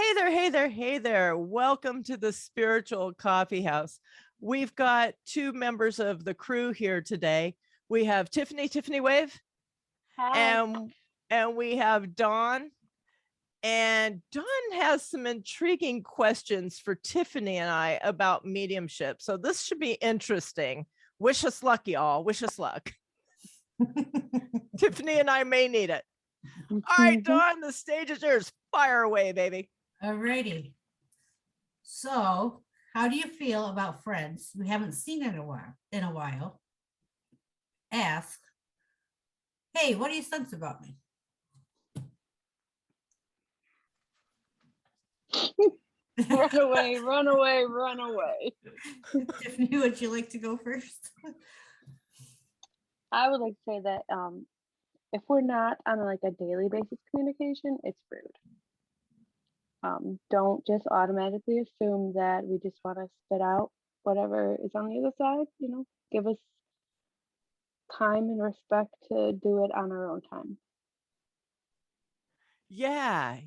Hey there, hey there, hey there. Welcome to the Spiritual Coffee House. We've got two members of the crew here today. We have Tiffany Wave. Hi. And we have Dawn. And Dawn has some intriguing questions for Tiffany and I about mediumship. So this should be interesting. Wish us luck, y'all. Wish us luck. Tiffany and I may need it. All right, Dawn, the stage is yours. Fire away, baby. Alrighty. So, how do you feel about friends you haven't seen in a while? Ask, hey, what do you sense about me? Run away, run away, run away. Tiffany, would you like to go first? I would like to say that if we're not on a daily basis communication, it's rude. Don't just automatically assume that we just want to spit out whatever is on the other side. Give us time and respect to do it on our own time. Yeah.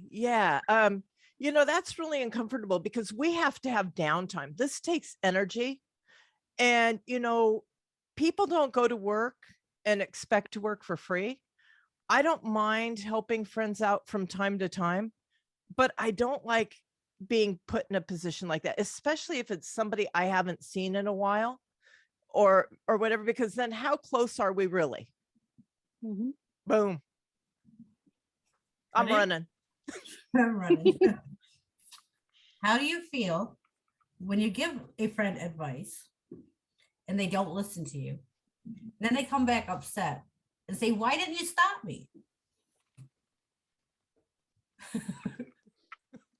That's really uncomfortable because we have to have downtime. This takes energy. And, people don't go to work and expect to work for free. I don't mind helping friends out from time to time, but I don't like being put in a position like that, especially if it's somebody I haven't seen in a while or whatever, because then how close are we really? Mm-hmm. Boom. I'm running. I'm running. How do you feel when you give a friend advice and they don't listen to you? Then they come back upset and say, why didn't you stop me?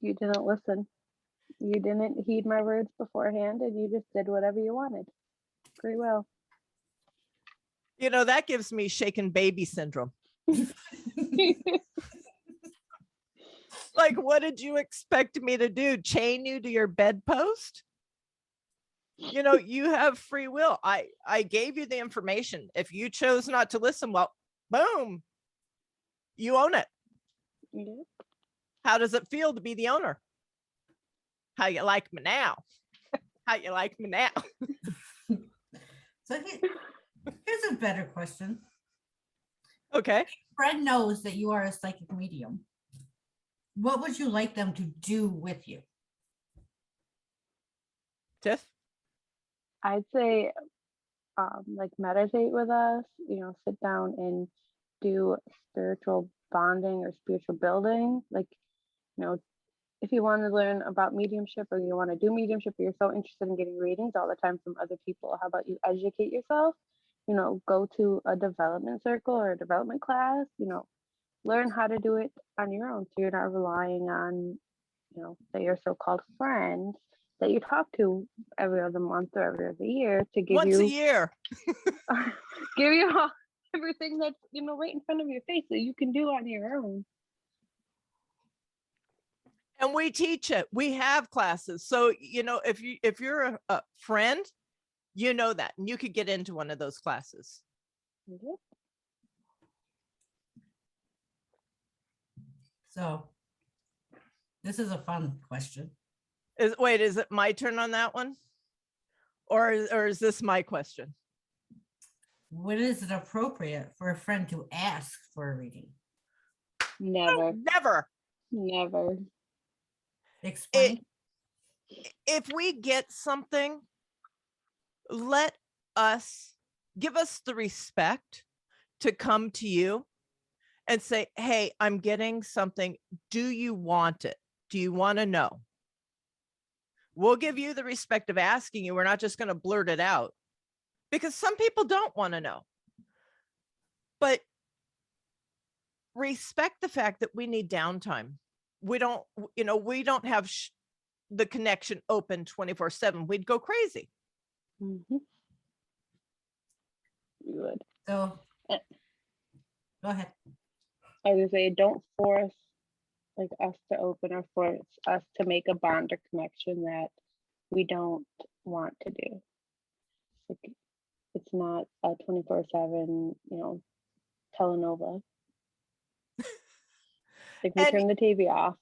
You didn't listen. You didn't heed my words beforehand, and you just did whatever you wanted. Pretty well. That gives me shaken baby syndrome. Like, what did you expect me to do? Chain you to your bedpost? You have free will. I gave you the information. If you chose not to listen, well, boom, you own it. Yep. How does it feel to be the owner? How you like me now? How you like me now? So here's a better question. Okay. Friend knows that you are a psychic medium. What would you like them to do with you? Tiff? I'd say meditate with us, sit down and do spiritual bonding or spiritual building. If you want to learn about mediumship or you want to do mediumship, or you're so interested in getting readings all the time from other people, how about you educate yourself? Go to a development circle or a development class, learn how to do it on your own. So you're not relying on, your so-called friends that you talk to every other month or every other year to give Once you a year. give you everything that's right in front of your face that you can do on your own. And we teach it. We have classes. So, if you're a friend, that, and you could get into one of those classes. Yep. So this is a fun question. Is it my turn on that one? Or is this my question? When is it appropriate for a friend to ask for a reading? Never. Never. Explain. If we get something, give us the respect to come to you and say, hey, I'm getting something. Do you want it? Do you want to know? We'll give you the respect of asking you. We're not just going to blurt it out, because some people don't want to know. But respect the fact that we need downtime. We don't have the connection open 24/7. We'd go crazy. Mm-hmm. You would. So go ahead. I was gonna say, don't force us to open or force us to make a bond or connection that we don't want to do. It's not a 24/7, telenova. We turn the TV off.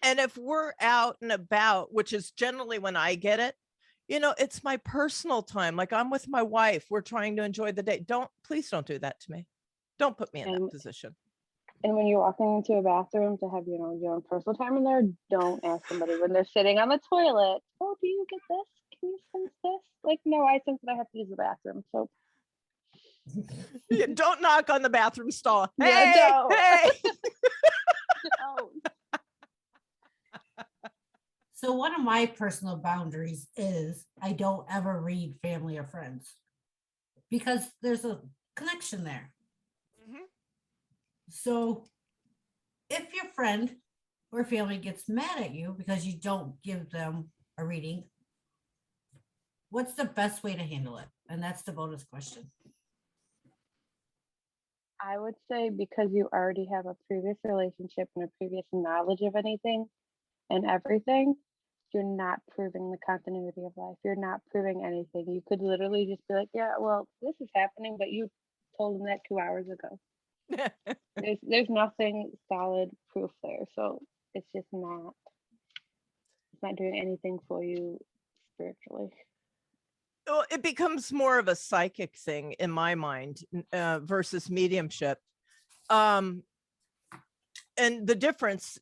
And if we're out and about, which is generally when I get it, it's my personal time. Like I'm with my wife. We're trying to enjoy the day. Please don't do that to me. Don't put me in that And position. and when you're walking into a bathroom to have, your own personal time in there, don't ask somebody when they're sitting on the toilet, oh, do you get this? Can you sense this? Like, no, I sense that I have to use the bathroom. So Don't knock on the bathroom stall. Yeah, Hey, don't. hey. no. So one of my personal boundaries is I don't ever read family or friends because there's a connection there. Mhm. So if your friend or family gets mad at you because you don't give them a reading, what's the best way to handle it? And that's the bonus question. I would say because you already have a previous relationship and a previous knowledge of anything and everything, you're not proving the continuity of life. You're not proving anything. You could literally just be like, yeah, well, this is happening, but you told them that 2 hours ago. There's nothing solid proof there. So it's just not doing anything for you spiritually. Well, it becomes more of a psychic thing in my mind versus mediumship. And the difference,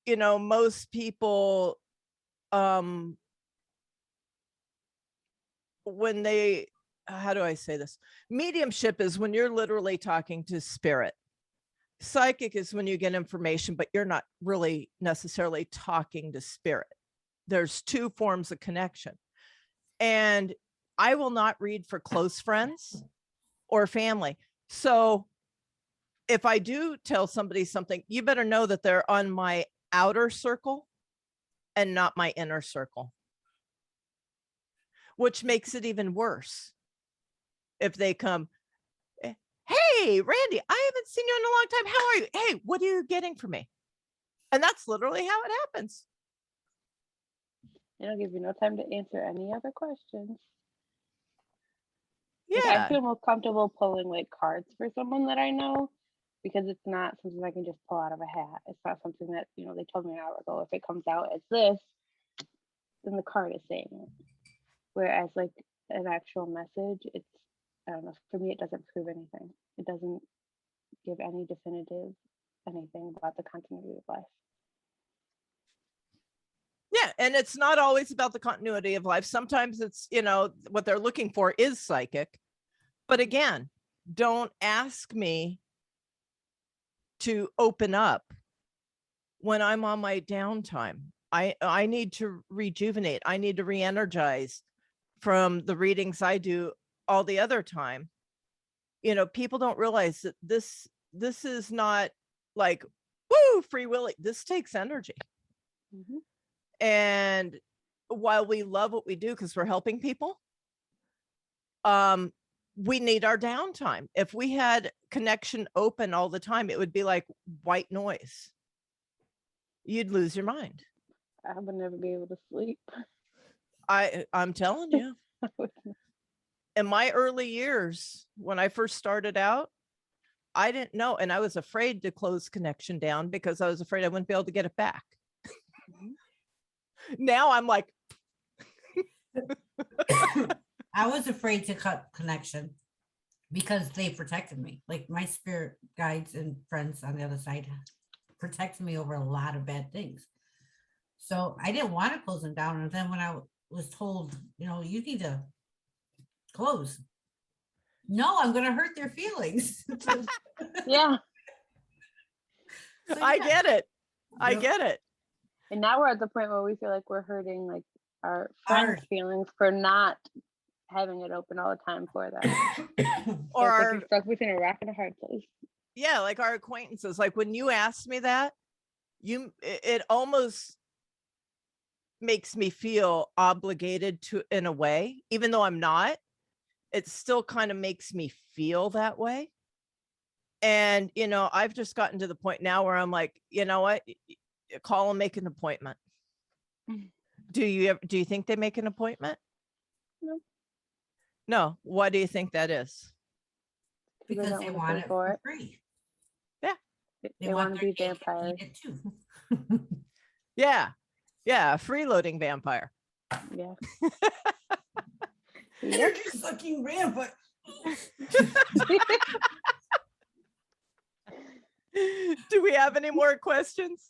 most people, when they, how do I say this? Mediumship is when you're literally talking to spirit. Psychic is when you get information, but you're not really necessarily talking to spirit. There's two forms of connection. And I will not read for close friends or family. So if I do tell somebody something, you better know that they're on my outer circle and not my inner circle, which makes it even worse. If they come, hey, Randy, I haven't seen you in a long time. How are you? Hey, what are you getting from me? And that's literally how it happens. It'll give you no time to answer any other questions. Yeah. Like, I feel more comfortable pulling like cards for someone that I know because it's not something I can just pull out of a hat. It's not something that, they told me an hour ago. If it comes out as this, then the card is saying it. Whereas like an actual message, it's, I don't know, for me, it doesn't prove anything. It doesn't give any definitive anything about the continuity of life. Yeah. And it's not always about the continuity of life. Sometimes it's, what they're looking for is psychic. But again, don't ask me to open up when I'm on my downtime. I need to rejuvenate. I need to re-energize from the readings I do all the other time. People don't realize that this is not like, woo, free willy. This takes energy. Mm-hmm. And while we love what we do because we're helping people, we need our downtime. If we had connection open all the time, it would be like white noise. You'd lose your mind. I would never be able to sleep. I'm telling you. In my early years, when I first started out, I didn't know. And I was afraid to close connection down because I was afraid I wouldn't be able to get it back. Now I'm like, I was afraid to cut connection because they protected me. Like my spirit guides and friends on the other side protected me over a lot of bad things. So I didn't want to close them down. And then when I was told, you need to close. No, I'm going to hurt their feelings. Yeah. So, I yeah. get it. I Yep. get it. And now we're at the point where we feel like we're hurting like our friends' feelings for not having it open all the time for them. Or So it's like you're stuck between a rock and a hard place. yeah, like our acquaintances. Like when you asked me that, it almost makes me feel obligated to, in a way, even though I'm not. It still kind of makes me feel that way. And I've just gotten to the point now where I'm like, you know what? Call and make an appointment. Do you think they make an appointment? No. No. What do you think that is? Because don't they wanna want pay it for for it. free. Yeah. They want to their be cake and vampires. eat it too. Yeah. Yeah. Freeloading vampire. Yeah. Energy sucking vampire. Do we have any more questions?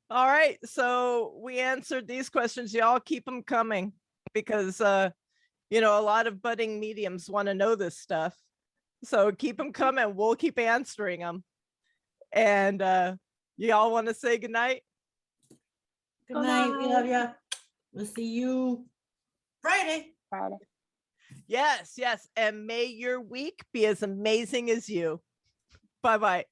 All right. So we answered these questions. Y'all keep them coming because, you know, a lot of budding mediums want to know this stuff. So keep them coming. We'll keep answering them. And y'all want to say goodnight? Good night. We love you. We'll see you Friday. Friday. Yes, yes. And may your week be as amazing as you. Bye-bye.